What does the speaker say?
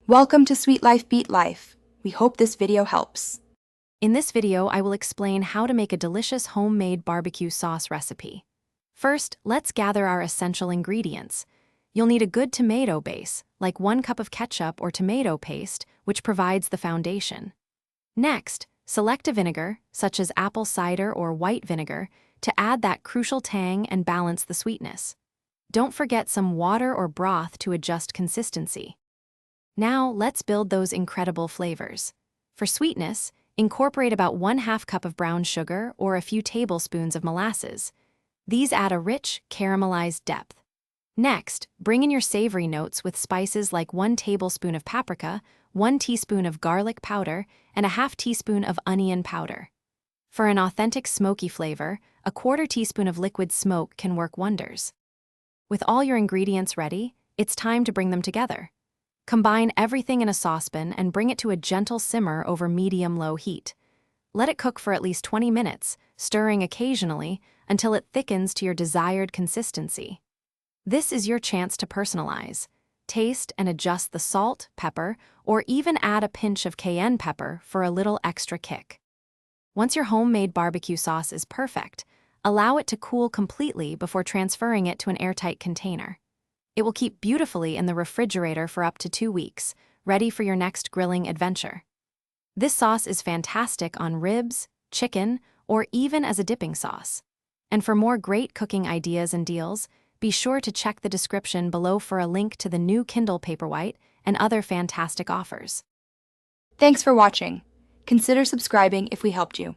Welcome to Sweet Life Beat Life. We hope this video helps. In this video, I will explain how to make a delicious homemade barbecue sauce recipe. First, let's gather our essential ingredients. You'll need a good tomato base, like 1 cup of ketchup or tomato paste, which provides the foundation. Next, select a vinegar, such as apple cider or white vinegar, to add that crucial tang and balance the sweetness. Don't forget some water or broth to adjust consistency. Now, let's build those incredible flavors. For sweetness, incorporate about 1/2 cup of brown sugar or a few tablespoons of molasses. These add a rich, caramelized depth. Next, bring in your savory notes with spices like 1 tablespoon of paprika, 1 teaspoon of garlic powder, and a 1/2 teaspoon of onion powder. For an authentic smoky flavor, a 1/4 teaspoon of liquid smoke can work wonders. With all your ingredients ready, it's time to bring them together. Combine everything in a saucepan and bring it to a gentle simmer over medium-low heat. Let it cook for at least 20 minutes, stirring occasionally until it thickens to your desired consistency. This is your chance to personalize. Taste and adjust the salt, pepper, or even add a pinch of cayenne pepper for a little extra kick. Once your homemade barbecue sauce is perfect, allow it to cool completely before transferring it to an airtight container. It will keep beautifully in the refrigerator for up to 2 weeks, ready for your next grilling adventure. This sauce is fantastic on ribs, chicken, or even as a dipping sauce. And for more great cooking ideas and deals, be sure to check the description below for a link to the new Kindle Paperwhite and other fantastic offers. Thanks for watching. Consider subscribing if we helped you.